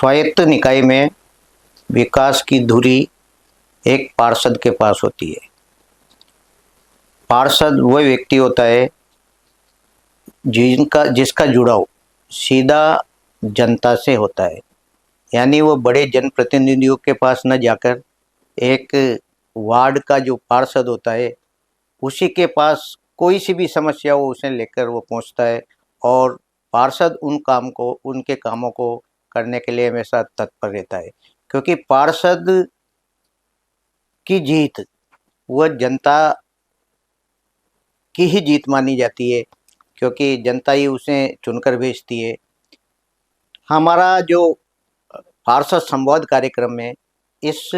स्वायत्त निकाय में विकास की धुरी एक पार्षद के पास होती है। पार्षद वह व्यक्ति होता है जिसका जुड़ाव सीधा जनता से होता है, यानी वो बड़े जनप्रतिनिधियों के पास न जाकर एक वार्ड का जो पार्षद होता है उसी के पास कोई सी भी समस्या हो उसे लेकर वो पहुंचता है और पार्षद उनके कामों को करने के लिए हमेशा तत्पर रहता है, क्योंकि पार्षद की जीत वह जनता की ही जीत मानी जाती है, क्योंकि जनता ही उसे चुनकर भेजती है। हमारा जो पार्षद संवाद कार्यक्रम है, इस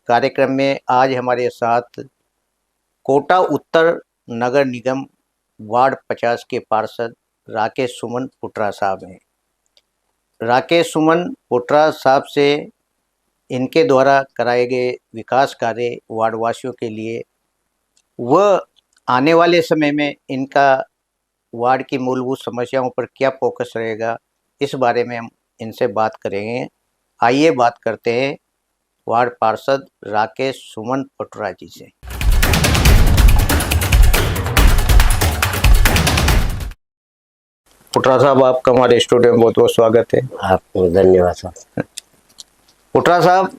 कार्यक्रम में आज हमारे साथ कोटा उत्तर नगर निगम वार्ड 50 के पार्षद राकेश सुमन पुटरा साहब हैं। राकेश सुमन पुटरा साहब से इनके द्वारा कराए गए विकास कार्य वार्डवासियों के लिए वह आने वाले समय में इनका वार्ड की मूलभूत समस्याओं पर क्या फोकस रहेगा, इस बारे में हम इनसे बात करेंगे। आइए बात करते हैं वार्ड पार्षद राकेश सुमन पुटरा जी से। पुटरा साहब, आपका हमारे स्टूडियो में बहुत बहुत स्वागत है। आपको धन्यवाद साहब। पुटरा साहब,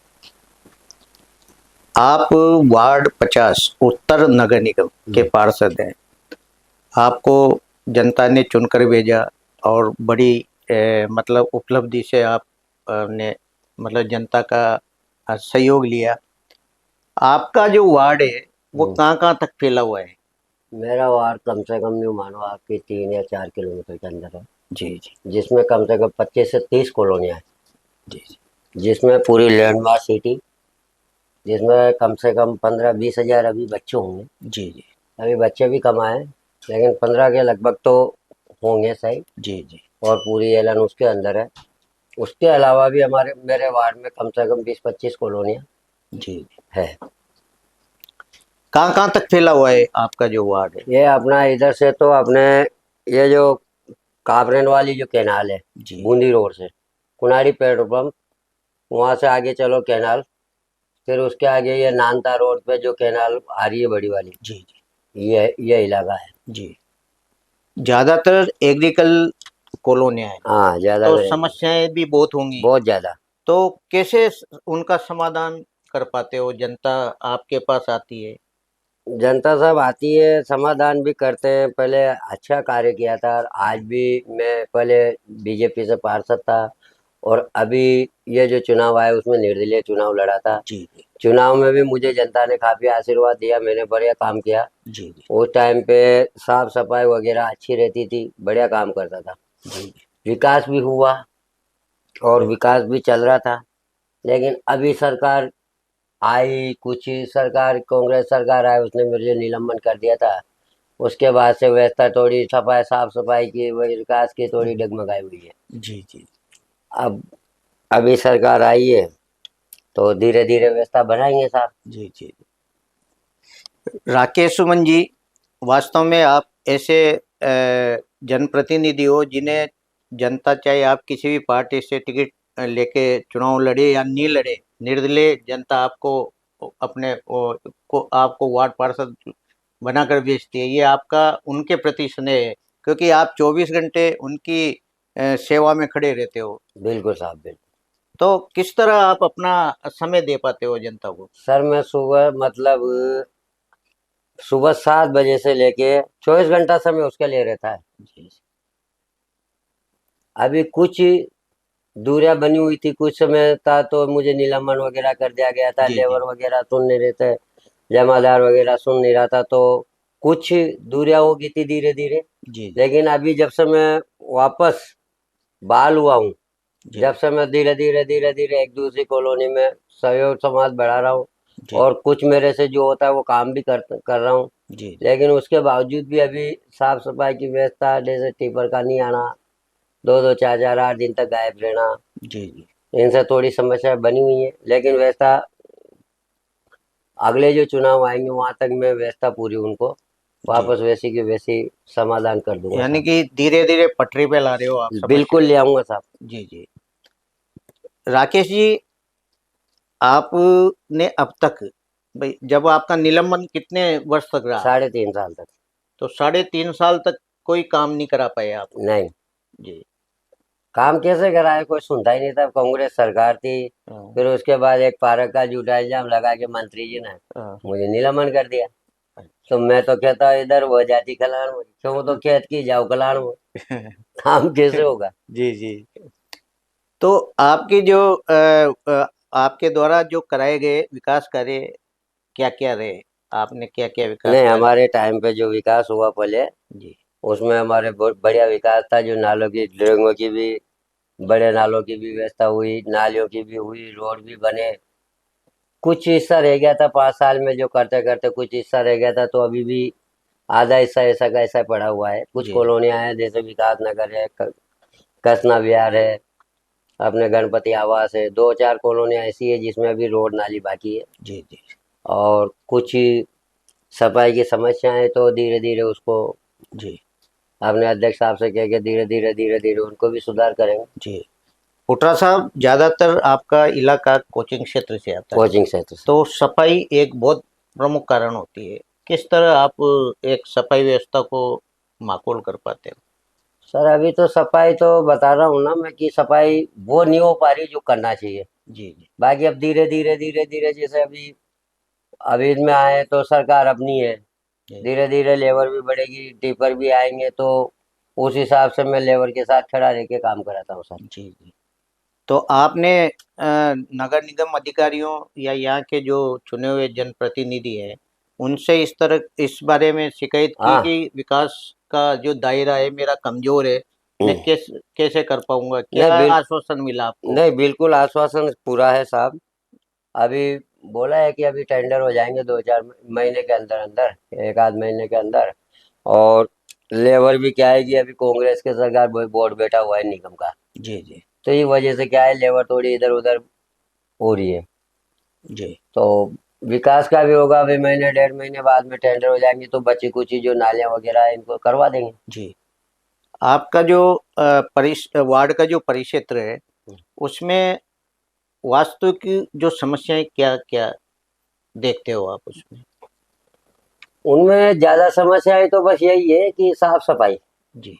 आप वार्ड 50 उत्तर नगर निगम के पार्षद हैं। आपको जनता ने चुनकर भेजा और बड़ी मतलब उपलब्धि से आपने मतलब जनता का सहयोग लिया। आपका जो वार्ड है वो कहाँ तक फैला हुआ है? मेरा वार्ड कम से कम न्यू मानो आपके 3 या 4 किलोमीटर के अंदर है। जी जी। जिसमें कम से कम 25 से 30 कॉलोनियाँ हैं। जी जी। जिसमें पूरी लैंडमार्क सिटी, जिसमें कम से कम 15-20 हज़ार अभी बच्चे होंगे। जी जी। अभी बच्चे भी कम आए, लेकिन 15 के लगभग तो होंगे सही। जी जी। और पूरी एलन उसके अंदर है। उसके अलावा भी मेरे वार्ड में कम से कम 20-25 कॉलोनियाँ जी है। कहाँ तक फैला हुआ है आपका जो वार्ड है? ये अपना इधर से तो अपने ये जो काबरेन वाली जो कैनाल है बूंदी रोड से कुनाड़ी पेट्रोल पंप, वहाँ से आगे चलो कैनाल, फिर उसके आगे ये नानता रोड पे जो कैनाल आ रही है बड़ी वाली, जी जी, ये इलाका है जी। ज़्यादातर एग्रीकल कॉलोनियाँ हैं। हाँ, ज़्यादा तो समस्याएं भी बहुत होंगी, बहुत ज़्यादा। तो कैसे उनका समाधान कर पाते हो? जनता आपके पास आती है? जनता सब आती है, समाधान भी करते हैं। पहले अच्छा कार्य किया था, आज भी मैं पहले बीजेपी से पार्षद था और अभी ये जो चुनाव आया उसमें निर्दलीय चुनाव लड़ा था। जी। चुनाव में भी मुझे जनता ने काफ़ी आशीर्वाद दिया, मैंने बढ़िया काम किया। जी। उस टाइम पे साफ सफाई वगैरह अच्छी रहती थी, बढ़िया काम करता था। जी। विकास भी हुआ और विकास भी चल रहा था। लेकिन अभी सरकार आई, कुछ सरकार कांग्रेस सरकार आई, उसने मुझे निलंबन कर दिया था। उसके बाद से व्यवस्था थोड़ी साफ सफाई की, विकास की थोड़ी डगमगाई हुई है। जी जी। अब अभी सरकार आई है तो धीरे धीरे व्यवस्था बनाएंगे साहब। जी जी। राकेश सुमन जी, वास्तव में आप ऐसे जनप्रतिनिधि हो जिन्हें जनता, चाहे आप किसी भी पार्टी से टिकट लेके चुनाव लड़े या नहीं लड़े, निर्दलीय जनता आपको आपको वार्ड पार्षद बनाकर भेजती है। ये आपका उनके प्रति स्नेह है, क्योंकि आप 24 घंटे उनकी सेवा में खड़े रहते हो। बिल्कुल साहब, बिल्कुल। तो किस तरह आप अपना समय दे पाते हो जनता को? सर मैं सुबह 7 बजे से लेके 24 घंटा समय उसके लिए रहता है। अभी कुछ दूरियां बनी हुई थी, कुछ समय था तो मुझे निलंबन वगैरह कर दिया गया था। लेबर वगैरह सुन नहीं रहे थे, जमादार वगैरह सुन नहीं रहा था, तो कुछ दूरियां हो गई थी धीरे धीरे। लेकिन अभी जब से मैं वापस बहाल हुआ हूँ, जब से मैं धीरे धीरे एक दूसरी कॉलोनी में सहयोग समाज बढ़ा रहा हूँ और कुछ मेरे से जो होता है वो काम भी कर रहा हूँ। लेकिन उसके बावजूद भी अभी साफ सफाई की व्यवस्था, जैसे टिपर का नहीं आना, 2-2, 4-4, 8 दिन तक गायब रहना, जी जी, इनसे थोड़ी समस्या बनी हुई है। लेकिन व्यवस्था अगले जो चुनाव आएंगे वहां तक मैं व्यवस्था पूरी उनको वापस वैसी की वैसी समाधान कर दूंगा। यानी कि धीरे धीरे पटरी पे ला रहे हो आप? बिल्कुल ले आऊंगा साहब। जी जी। राकेश जी, आपने अब तक, भाई जब आपका निलंबन कितने वर्ष तक रहा? 3.5 साल तक। तो 3.5 साल तक कोई काम नहीं करा पाए आप? नहीं, जी। काम कैसे कराए, कोई सुनता ही नहीं था। कांग्रेस सरकार थी। हाँ, फिर उसके बाद एक पार्क का झूठा इल्जाम लगा के मंत्री जी ने हाँ, मुझे निलंबन कर दिया। तो मैं तो कहता इधर हो जाती कल्याण में, क्यों तो खेत की जाओ कल्याण में, काम कैसे होगा। जी, जी। तो आपके जो आपके द्वारा जो कराए गए विकास कार्य क्या-क्या रहे? आपने क्या-क्या विकास नहीं, कार्य? हमारे टाइम पे जो विकास हुआ पहले, जी, उसमें हमारे बहुत बढ़िया विकास था। जो नालों की ड्रेनों की भी, बड़े नालों की भी व्यवस्था हुई, नालियों की भी हुई, रोड भी बने। कुछ हिस्सा रह गया था 5 साल में, जो करते करते कुछ हिस्सा रह गया था, तो अभी भी आधा हिस्सा ऐसा का ऐसा पड़ा हुआ है। कुछ जी, कॉलोनियां हैं, जैसे विकास नगर है, कसना विहार है, अपने गणपति आवास है, 2-4 कॉलोनियां ऐसी है जिसमें अभी रोड नाली बाकी है। जी, जी, और कुछ सफाई की समस्याएं, तो धीरे धीरे उसको जी, अपने अध्यक्ष साहब से कह के धीरे धीरे उनको भी सुधार करेंगे। जी। पुट्रा साहब, ज़्यादातर आपका इलाका कोचिंग क्षेत्र से आता है, कोचिंग क्षेत्र से। तो सफाई एक बहुत प्रमुख कारण होती है। किस तरह आप एक सफाई व्यवस्था को माकूल कर पाते हो? सर, अभी तो सफाई तो बता रहा हूँ ना मैं, कि सफाई वो नहीं हो पा रही जो करना चाहिए। जी, जी, बाकी अब धीरे धीरे जैसे अभी अभी इसमें आए तो सरकार अपनी है। जी, धीरे धीरे लेबर भी बढ़ेगी, टिपर भी आएंगे, तो उस हिसाब से मैं लेबर के साथ खड़ा रह के काम कराता हूँ सर। जी, जी। तो आपने नगर निगम अधिकारियों या यहाँ के जो चुने हुए जनप्रतिनिधि हैं, उनसे इस बारे में शिकायत की हाँ। कि विकास का जो दायरा है मेरा कमज़ोर है, मैं कैसे कर पाऊँगा? नहीं क्या बिल आश्वासन मिला आपको? नहीं, बिल्कुल आश्वासन पूरा है साहब। अभी बोला है कि अभी टेंडर हो जाएंगे 2-4 महीने के अंदर अंदर, 1 आध महीने के अंदर। और लेबर भी क्या है कि अभी कांग्रेस के सरकार बोर्ड बैठा हुआ है निगम का, जी, जी, तो ये वजह से क्या है, लेबर थोड़ी इधर उधर हो रही है। जी, तो विकास का भी होगा, अभी महीने 1.5 महीने बाद में टेंडर हो जाएंगे, तो बची कुची जो नालियां वगैरह है इनको करवा देंगे। जी। आपका जो वार्ड का जो परिक्षेत्र है, उसमें वास्तविक जो समस्याएँ क्या-क्या देखते हो आप उसमें? उनमें ज्यादा समस्याएं तो बस यही है कि साफ सफाई। जी,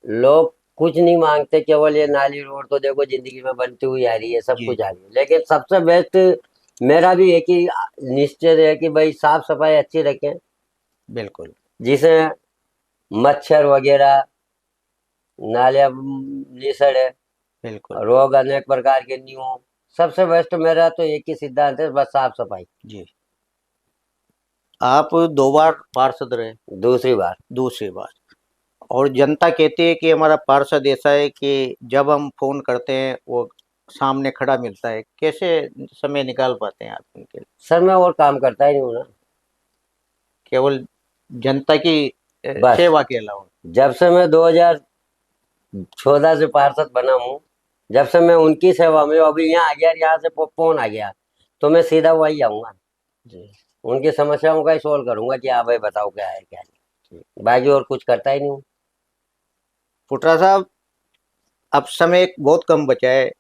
लोग कुछ नहीं मांगते, केवल ये नाली रोड तो देखो जिंदगी में बनती हुई आ रही है, सब जी, कुछ आ रही है, लेकिन सबसे बेस्ट मेरा भी एक ही निश्चय है कि भाई साफ सफाई अच्छी रखें, बिल्कुल, जिसे मच्छर वगैरह, नालियां नहीं सड़े, बिल्कुल। रोग अनेक प्रकार के नहीं हो। सबसे बेस्ट मेरा तो एक ही सिद्धांत है, बस साफ सफाई। जी। आप 2 बार पार्षद रहे, दूसरी बार। दूसरी बार, और जनता कहती है कि हमारा पार्षद ऐसा है कि जब हम फ़ोन करते हैं, वो सामने खड़ा मिलता है। कैसे समय निकाल पाते हैं आप उनके लिए? सर, मैं और काम करता ही नहीं हूँ ना। केवल जनता की बस, सेवा के अलावा? जब से मैं 2014 से पार्षद बना हूँ, जब से मैं उनकी सेवा में हूँ, अभी यहाँ आ गया, यहाँ से फोन आ गया, तो मैं सीधा वही आऊंगा, जी, उनकी समस्याओं का ही सोल्व करूंगा कि हाँ भाई बताओ क्या है क्या जी। नहीं। बाकी और कुछ करता ही नहीं हूँ। पुट्रा साहब, अब समय बहुत कम बचा है,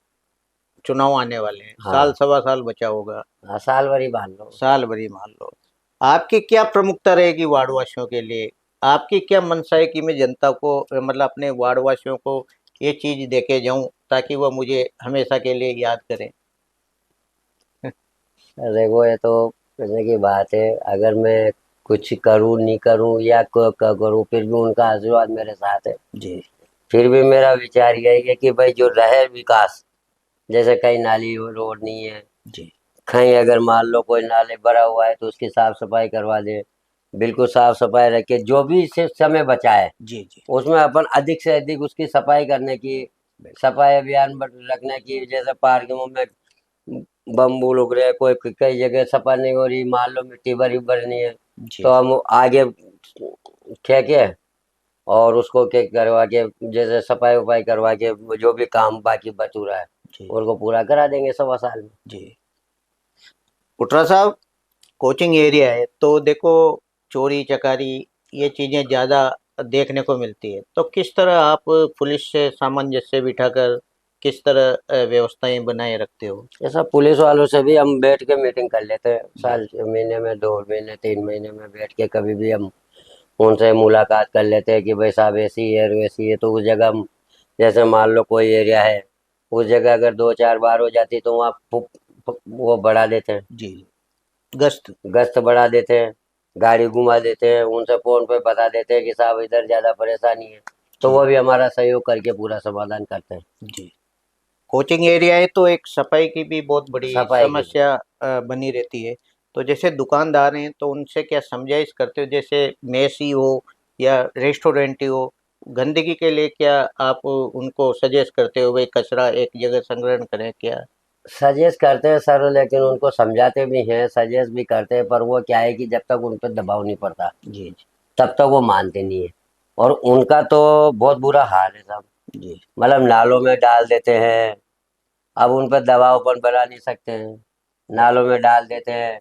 चुनाव आने वाले हैं, साल हाँ। सवा साल बचा होगा, हाँ, साल भर ही मान लो। साल भर ही मान लो। आपकी क्या प्रमुखता रहेगी वार्ड वासियों के लिए? आपकी क्या मंशा है कि मैं जनता को मतलब अपने वार्ड वासियों को ये चीज़ दे के जाऊँ ताकि वह मुझे हमेशा के लिए याद करें? देखो, ये तो कहने की बात है। अगर मैं कुछ करूँ नहीं करूँ या करूँ, फिर भी उनका आशीर्वाद मेरे साथ है। जी, फिर भी मेरा विचार यही है कि भाई जो रहे विकास, जैसे कहीं नाली रोड नहीं है, जी, कहीं अगर मान लो कोई नाले भरा हुआ है तो उसकी साफ सफाई करवा दे। बिल्कुल साफ सफाई रखे, जो भी सिर्फ समय बचा है जी, जी, उसमें अपन अधिक से अधिक उसकी सफाई करने की, बिल्कुल। सफाई अभियान रखने की। जैसे पार्कों में बम्बू उग रहे, कोई कई जगह सफाई नहीं हो रही, मान लो मिट्टी भरी भरनी है, जी, तो हम आगे ठेके और उसको क्या करवा के, जैसे सफाई वफाई करवा के, जो भी काम बाकी बचूरा है जी, उनको पूरा करा देंगे 1.25 साल में। जी। पुट्रा साहब, कोचिंग एरिया है तो देखो चोरी चकारी ये चीज़ें ज़्यादा देखने को मिलती है। तो किस तरह आप पुलिस से सामंजस्य बिठाकर किस तरह व्यवस्थाएं बनाए रखते हो? ऐसा पुलिस वालों से भी हम बैठ के मीटिंग कर लेते हैं, साल महीने में 2 महीने 3 महीने में बैठ के कभी भी हम उनसे मुलाकात कर लेते हैं कि भाई साहब ऐसी है वैसी है। तो उस जगह हम, जैसे मान लो कोई एरिया है, उस जगह अगर 2 4 बार हो जाती तो वहाँ वो बढ़ा देते हैं, जी, गश्त। गश्त बढ़ा देते हैं, गाड़ी घुमा देते हैं, उनसे फोन पे बता देते हैं कि साहब इधर ज़्यादा परेशानी है, तो जी वो भी हमारा सहयोग करके पूरा समाधान करते हैं। जी। कोचिंग एरिया है तो एक सफाई की भी बहुत बड़ी सफाई की समस्या बनी रहती है। तो जैसे दुकानदार हैं तो उनसे क्या समझाइश करते हो, जैसे मेस ही हो या रेस्टोरेंट ही हो, गंदगी के लिए क्या आप उनको सजेस्ट करते हो, भाई कचरा एक जगह संग्रहण करें क्या? सजेस्ट करते हैं सर, लेकिन उनको समझाते भी हैं, सजेस्ट भी करते हैं, पर वो क्या है कि जब तक उन पर दबाव नहीं पड़ता जी तब तक वो मानते नहीं है। और उनका तो बहुत बुरा हाल है साहब, जी मतलब नालों में डाल देते हैं। अब उन पर दबाव अपन बना नहीं सकते हैं, नालों में डाल देते हैं,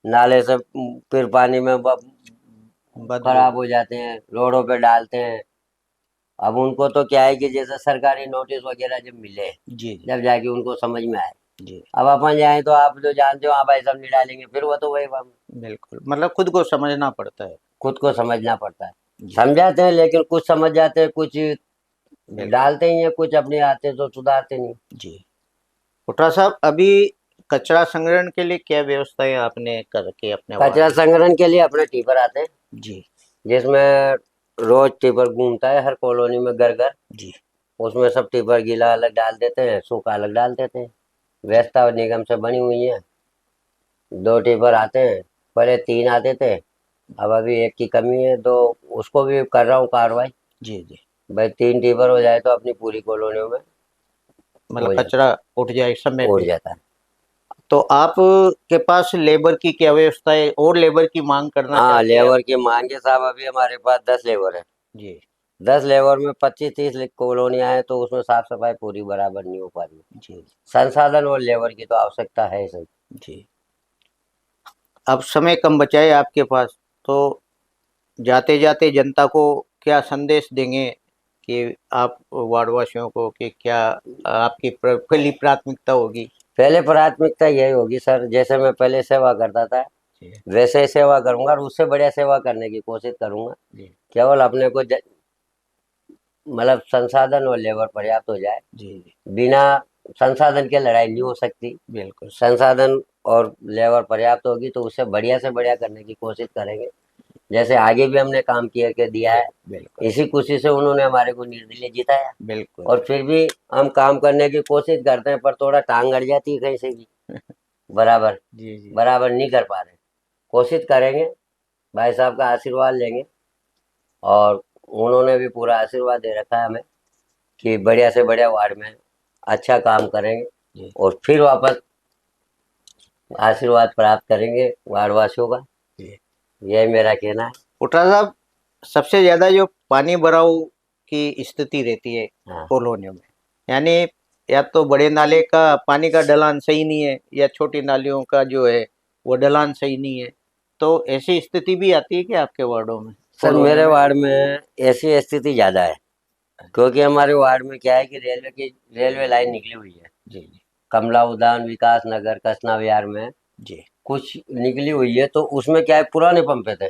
नाले से फिर पानी में बदबू। खराब हो जाते हैं, रोडों पे डालते हैं। अब उनको तो क्या है कि जैसे सरकारी नोटिस वगैरह जब मिले, जी जी जब जाके उनको समझ में आए। जी। अब अपन जाए तो आप जो जानते हो, हाँ भाई सब नहीं डालेंगे, फिर वो तो वही बिल्कुल, मतलब खुद को समझना पड़ता है। खुद को समझना पड़ता है। जी समझाते हैं लेकिन कुछ समझ जाते हैं, कुछ बिल्कुल। डालते ही हैं, कुछ अपने आते तो सुधारते नहीं। जी, कोटरा साहब, अभी कचरा संग्रहण के लिए क्या व्यवस्थाएं आपने कर रखी है अपने वार्ड कचरा में? संग्रहण के लिए अपने टिपर आते हैं, जी जिसमें रोज टिपर घूमता है हर कॉलोनी में घर घर। जी उसमें सब टिपर गीला अलग डाल देते हैं, सूखा अलग डाल देते हैं। जी व्यवस्था निगम से बनी हुई है, 2 टिपर आते हैं, पहले 3 आते थे, अब अभी एक की कमी है, तो उसको भी कर रहा हूँ कार्रवाई। जी जी। भाई 3 टिपर हो जाए तो अपनी पूरी कॉलोनियों में मतलब हो जाता कचरा उठ जाए समय उड़ पे। जाता है। तो आप के पास लेबर की क्या व्यवस्था है, और लेबर की मांग करना हाँ, चाहते हैं आप? लेबर की मांगे साहब, अभी हमारे पास 10 लेबर है। जी 10 लेबर में 25 30 कॉलोनियाँ हैं, तो उसमें साफ सफाई पूरी बराबर नहीं हो पा रही है। जी संसाधन और लेबर की तो आवश्यकता है ही सही। जी। अब समय कम बचा है आपके पास, तो जाते जाते जनता को क्या संदेश देंगे कि आप वार्डवासियों को, कि क्या आपकी पहली प्राथमिकता होगी? पहले प्राथमिकता यही होगी सर, जैसे मैं पहले सेवा करता था जी वैसे ही सेवा करूंगा, और उससे बढ़िया सेवा करने की कोशिश करूंगा। जी केवल अपने को मतलब संसाधन और लेबर पर्याप्त हो जाए। जी जी। बिना संसाधन के लड़ाई नहीं हो सकती। बिल्कुल सही। संसाधन और लेबर पर्याप्त होगी तो उससे बढ़िया से बढ़िया करने की कोशिश करेंगे, जैसे आगे भी हमने काम किया के दिया है। बिल्कुल इसी खुशी से उन्होंने हमारे को निर्दलीय जिताया, बिल्कुल। और फिर भी हम काम करने की कोशिश करते हैं, पर थोड़ा टांग अड़ जाती है कहीं से भी। बराबर जी जी बराबर नहीं कर पा रहे। कोशिश करेंगे, भाई साहब का आशीर्वाद लेंगे, और उन्होंने भी पूरा आशीर्वाद दे रखा है हमें कि बढ़िया से बढ़िया वार्ड में अच्छा काम करेंगे, जी और फिर वापस आशीर्वाद प्राप्त करेंगे वार्डवासियों का। जी। यही मेरा कहना है। पुट्रा साहब, सबसे ज़्यादा जो पानी भराव की स्थिति रहती है हाँ, कॉलोनियों में, यानी या तो बड़े नाले का पानी का ढलान सही नहीं है, या छोटी नालियों का जो है वो ढलान सही नहीं है। तो ऐसी स्थिति भी आती है क्या आपके वार्डों में, सर कॉलोनियों मेरे में? वार्ड में ऐसी स्थिति ज़्यादा है, क्योंकि हमारे वार्ड में क्या है कि रेलवे लाइन निकली हुई है। जी जी कमला उद्यान, विकास नगर, कसना विहार में जी। कुछ निकली हुई है, तो उसमें क्या है, पुराने पंपे थे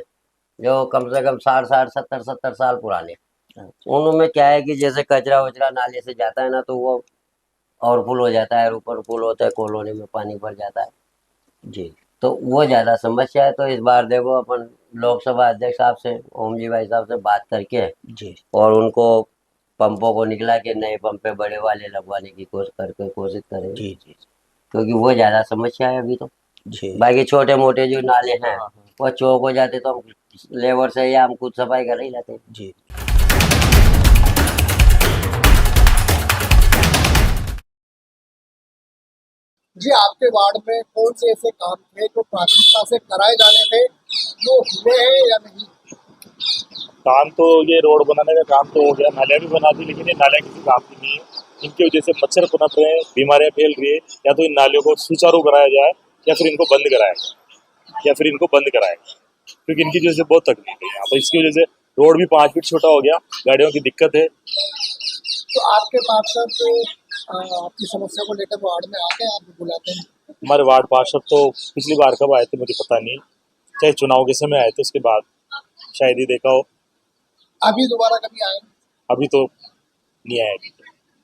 जो कम से कम 60 60 70 70 साल पुराने। अच्छा। उनमें क्या है कि जैसे कचरा वचरा नाले से जाता है ना, तो वो ओवरफुल हो जाता है, ऊपर फुल होता है, कॉलोनी में पानी भर जाता है। जी तो वो ज़्यादा समस्या है। तो इस बार देखो अपन लोकसभा अध्यक्ष साहब से, ओम जी भाई साहब से बात करके, जी और उनको पंपों को निकला के नए पंपे बड़े वाले लगवाने की कोशिश करेंगे, जी जी क्योंकि वो ज़्यादा समस्या है अभी तो। जी। बाकी छोटे मोटे जो नाले हैं हाँ हाँ। वो चौक हो जाते तो हम लेबर से या हम खुद सफाई कर ही लेते हैं। जी। जी, आपके वार्ड में कौन से ऐसे काम थे जो प्राथमिकता से कराए जाने थे, जो हुए हैं या नहीं? काम तो ये रोड बनाने का काम तो हो गया, नालियाँ भी बना दी, लेकिन ये नालियाँ किसी काम की नहीं है। इनकी वजह से मच्छर पनप रहे हैं, बीमारियां फैल रही है। या तो इन नालियों को सुचारू कराया जाए, या फिर इनको बंद कराया जाए, या फिर इनको बंद कराया जाए, क्योंकि इनकी वजह से बहुत तकलीफ है यहाँ पर। इसकी वजह से रोड भी 5 फीट छोटा हो गया, गाड़ियों की दिक्कत है। तो आपके पार्षद आपकी समस्या को लेकर वार्ड में आते हैं, आप बुलाते हैं? हमारे वार्ड पार्षद तो पिछली बार कब आए थे मुझे पता नहीं, चाहे चुनाव के समय आए थे, उसके बाद शायद ही देखा हो। अभी दोबारा कभी आए? अभी तो नहीं आया। अभी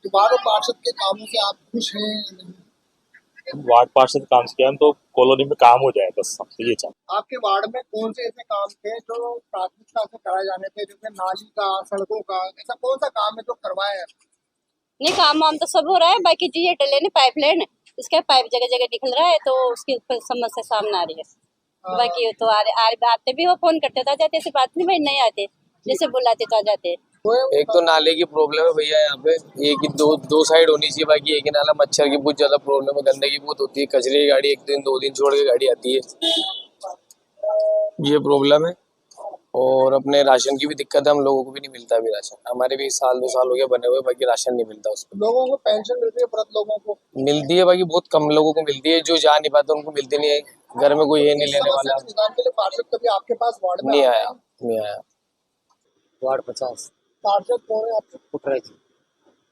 दोबारा पार्षद के कामों से आप खुश हैं या नहीं? वार्ड पार्षद काम से किया, हम तो कॉलोनी में काम हो जाए बस, हम तो ये चाहते। आपके वार्ड में कौन से ऐसे काम थे जो प्राथमिकता से कराए जाने थे, जैसे नाली का, सड़कों का, ऐसा कौन सा काम है जो करवाया है? नहीं, काम वाम तो सब हो रहा है, बाकी जो ये डले ने पाइपलाइन, इसका पाइप जगह जगह निकल रहा है, तो उसकी समस्या सामने आ रही है। बाकी तो आते भी, वो फोन करते तो आ जाते, ऐसी बात नहीं भाई नहीं आते, जैसे बुलाते तो आ जाते। एक तो नाले की प्रॉब्लम है भैया, यहाँ पे एक ही दो साइड होनी चाहिए, बाकी एक ही नाला। मच्छर की बहुत ज्यादा प्रॉब्लम है, गंदगी बहुत होती है, कचरे की गाड़ी एक दिन 2 दिन छोड़ के गाड़ी आती है, ये प्रॉब्लम है। और अपने राशन की भी दिक्कत है, हम लोगों को भी नहीं मिलता अभी राशन, हमारे भी 1-2 साल हो गया बने हुए, बाकी राशन नहीं मिलता उसको। लोगों को पेंशन मिलती है, वृद्ध लोगों को मिलती है, बाकी बहुत कम लोगों को मिलती है, जो जा नहीं पाते उनको मिलती नहीं है, घर में कोई ये नहीं लेने वाला। समस्या के निदान के लिए पार्षद कभी आपके पास वार्ड में नहीं आए आया, हैं? नहीं आया। वार्ड 50 पार्षद कौन है आपके? फुटरा जी।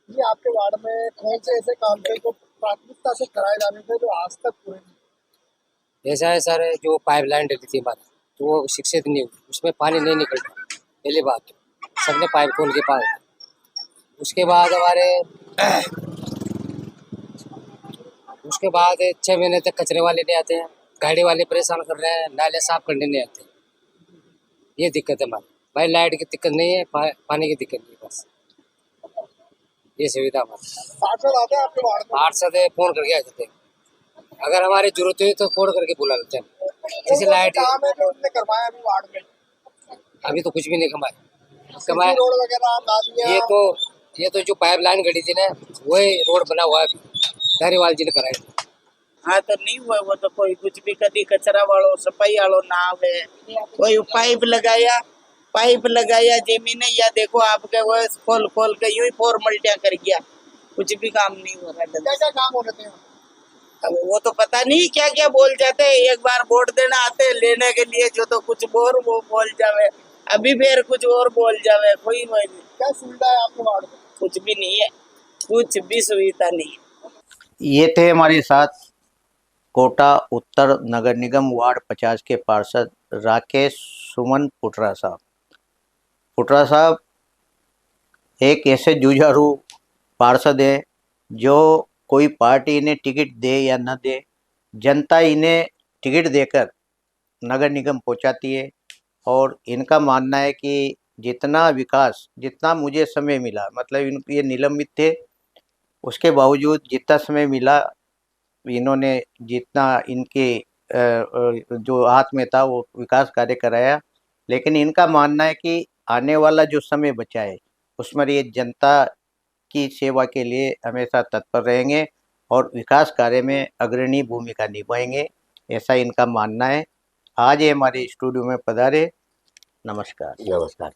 जी, आपके वार्ड में कौन से ऐसे काम थे जो प्राथमिकता से कराए जाने थे जो आज तक पूरे नहीं? ऐसा है सर, जो पाइपलाइन डली थी हमारी, तो वो शिक्षित नहीं हुई, उसमें पानी नहीं निकलता, पहली बात तो सबने पाइप खोल के पाए। उसके बाद उसके बाद 6 महीने तक कचरे वाले नहीं आते हैं, गाड़ी वाले परेशान कर रहे हैं, नाले साफ करने नहीं आते। ये दिक्कत है हमारी भाई, लाइट की दिक्कत नहीं है, पानी की दिक्कत नहीं है, बस ये सुविधा हमारी। पार्षद आते हैं आपके वार्ड में? पार्षद फोन करके आ जाते हैं, अगर हमारी जरूरत हुई तो फोन करके बुला लेते हैं। जैसे लाइट काम है जो उनने करवाया अभी वार्ड में? अभी तो कुछ भी नहीं कमाए रोड वगैरह, नालियाँ? ये तो जो पाइपलाइन गड़ी थी ना, वही रोड बना हुआ है, धारीवाल जी ने कराया। हाँ तो नहीं हुआ वो तो, कोई कुछ भी कभी कचरा वालों सफाई वालों ना आवे, कोई पाइप लगाया जमीन है, या देखो आपके वो खोल के यूं ही फॉर्मलिटियां कर गया, कुछ भी काम नहीं हो रहा। क्या क्या काम हो रहे थे? अब वो तो पता नहीं क्या क्या बोल जाते हैं, एक बार वोट देना आते लेने के लिए जो, तो कुछ और वो बोल जावे, अभी फिर कुछ और बोल जावे, कोई नहीं। क्या सुविधा है आपके वार्ड में? कुछ भी नहीं है, कुछ भी सुविधा नहीं है। ये थे हमारे साथ कोटा उत्तर नगर निगम वार्ड 50 के पार्षद राकेश सुमन पुटरा साहब। पुटरा साहब एक ऐसे जुझारू पार्षद हैं जो कोई पार्टी इन्हें टिकट दे या न दे, जनता इन्हें टिकट देकर नगर निगम पहुंचाती है। और इनका मानना है कि जितना विकास, जितना मुझे समय मिला, मतलब ये निलंबित थे, उसके बावजूद जितना समय मिला इन्होंने, जितना इनके जो हाथ में था वो विकास कार्य कराया। लेकिन इनका मानना है कि आने वाला जो समय बचा है उसमें ये जनता की सेवा के लिए हमेशा तत्पर रहेंगे और विकास कार्य में अग्रणी भूमिका निभाएंगे, ऐसा इनका मानना है। आज ये हमारे स्टूडियो में पधारे। नमस्कार। नमस्कार।